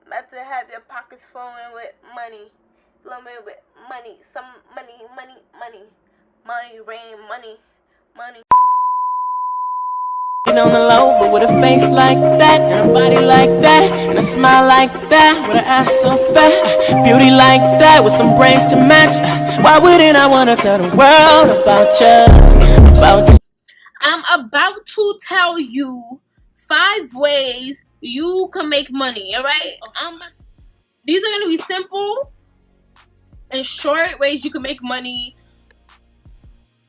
About to have your pockets flowing with money. Flowing with money. Some money, money, money. Money, rain, money, money. On the low, but with a face like that, and a body like that, and a smile like that, with an ass so fat, beauty like that, with some brains to match. Why wouldn't I wanna tell the world about you? About you. I'm about to tell you 5 ways you can make money. All right. These are gonna be simple and short ways you can make money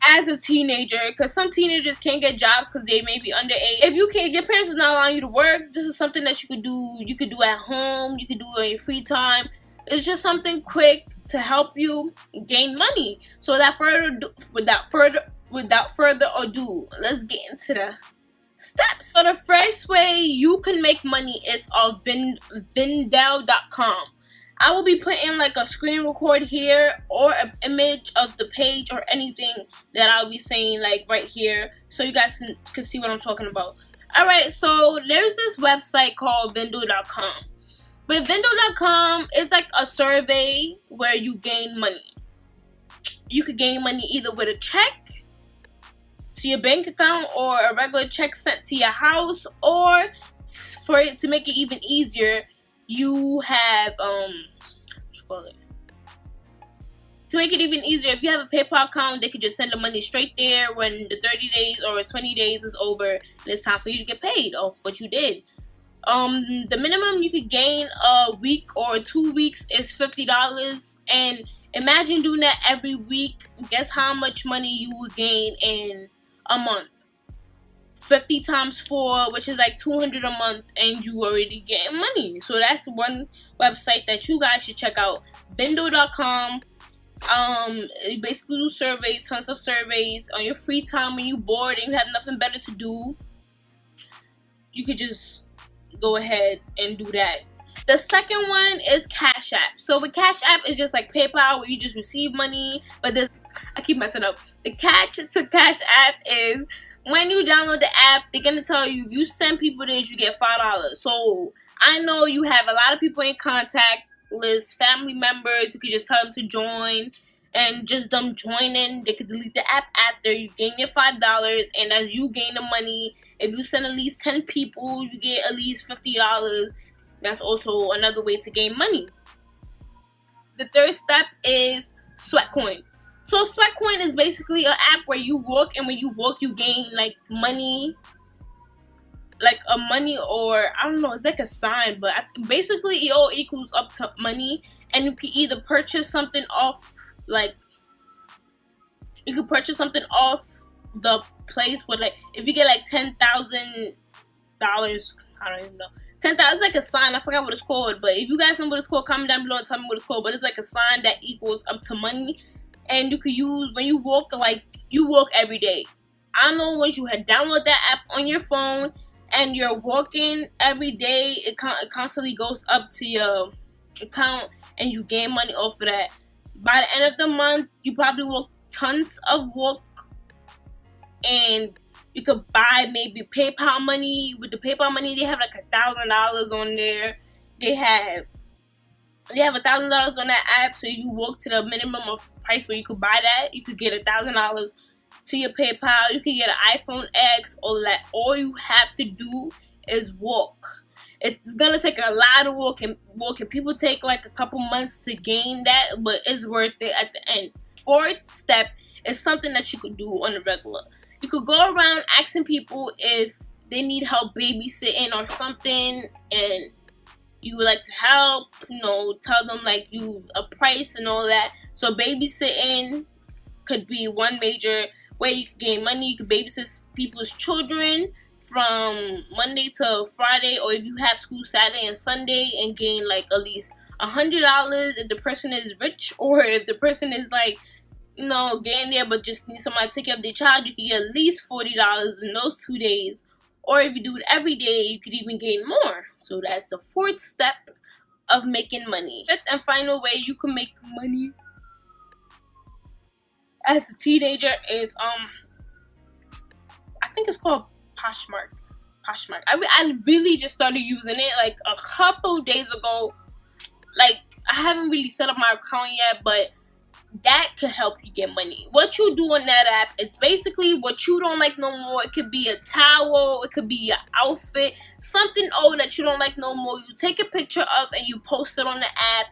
as a teenager, because some teenagers can't get jobs because they may be underage. If your parents is not allowing you to work, this is something that you could do. You could do at home. You could do it in your free time. It's just something quick to help you gain money. So without further ado, let's get into the steps. So the first way you can make money is on vindale.com. I will be putting like a screen record here or an image of the page or anything that I'll be saying like right here, so you guys can see what I'm talking about. Alright, so there's this website called vindale.com. With vindale.com, it's like a survey where you gain money. You could gain money either with a check to your bank account or a regular check sent to your house, or for it to make it even easier, you have to make it even easier, if you have a PayPal account, they could just send the money straight there when the 30 days or 20 days is over and it's time for you to get paid off what you did. The minimum you could gain a week or 2 weeks is $50, and imagine doing that every week. Guess how much money you would gain in a month? 50 times 4, which is like $200 a month, and you already getting money. So that's one website that you guys should check out, vindale.com. You basically do surveys, tons of surveys on your free time when you bored and you have nothing better to do. You could just go ahead and do that. The second one is Cash App. So with Cash App, it's just like PayPal where you just receive money, but I keep messing up. The catch to Cash App is when you download the app, they're gonna tell you if you send people this, you get $5. So I know you have a lot of people in contact list, family members. You could just tell them to join, and just them joining, they could delete the app after you gain your $5. And as you gain the money, if you send at least 10 people, you get at least $50. That's also another way to gain money. The third step is sweatcoin. So sweatcoin is basically an app where you walk, and when you walk, you gain like money, like a money, or I don't know, it's like a sign, but basically it all equals up to money. And you can either purchase something off, like you could purchase something off the place with, like, if you get like $10,000, I don't even know. 10,000 is like a sign. I forgot what it's called, but if you guys know what it's called, comment down below and tell me what it's called. But it's like a sign that equals up to money, and you could use when you walk, like you walk every day. I know once you had download that app on your phone and you're walking every day, it constantly goes up to your account, and you gain money off of that. By the end of the month, you probably walk tons of walk, and you could buy maybe PayPal money. With the PayPal money, they have like $1,000 on there. They have $1,000 on that app. So if you walk to the minimum of price where you could buy that, you could get $1,000 to your PayPal. You could get an iPhone X. All you have to do is walk. It's gonna take a lot of walking. People take like a couple months to gain that, but it's worth it at the end. Fourth step is something that you could do on the regular. You could go around asking people if they need help babysitting or something, and you would like to help, tell them like a price and all that. So babysitting could be one major way you could gain money. You could babysit people's children from Monday to Friday, or if you have school Saturday and Sunday, and gain like at least $100 if the person is rich, or if the person is like, getting there but just need somebody to take care of their child, you can get at least $40 in those 2 days. Or if you do it every day, you could even gain more. So that's the fourth step of making money. Fifth and final way you can make money as a teenager is I think it's called poshmark. Poshmark. I really just started using it like a couple days ago. Like, I haven't really set up my account yet, but that could help you get money. What you do on that app is basically what you don't like no more. It could be a towel, it could be your outfit, something old that you don't like no more. You take a picture of and you post it on the app,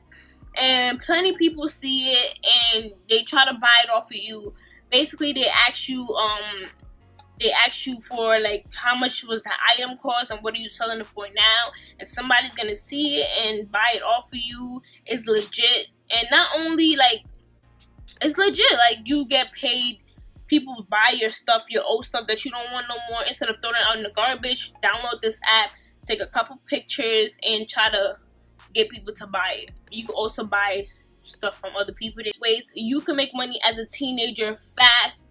and plenty of people see it and they try to buy it off of you. Basically, they ask you for like how much was the item cost and what are you selling it for now, and somebody's gonna see it and buy it off of you. It's legit, and not only like it's legit, like you get paid. People buy your stuff, your old stuff that you don't want no more. Instead of throwing it out in the garbage, download this app, take a couple pictures, and try to get people to buy it. You can also buy stuff from other people. Ways you can make money as a teenager fast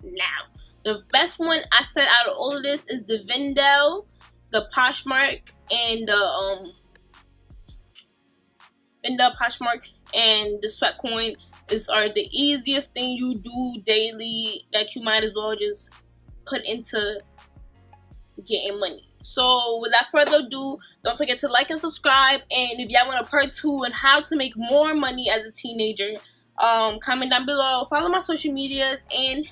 now. The best one I said out of all of this is the Vindale, the Poshmark, and the Poshmark and the sweatcoin. Are the easiest thing you do daily that you might as well just put into getting money. So without further ado, don't forget to like and subscribe. And if y'all want a part 2 on how to make more money as a teenager, comment down below. Follow my social medias, and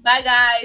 bye guys.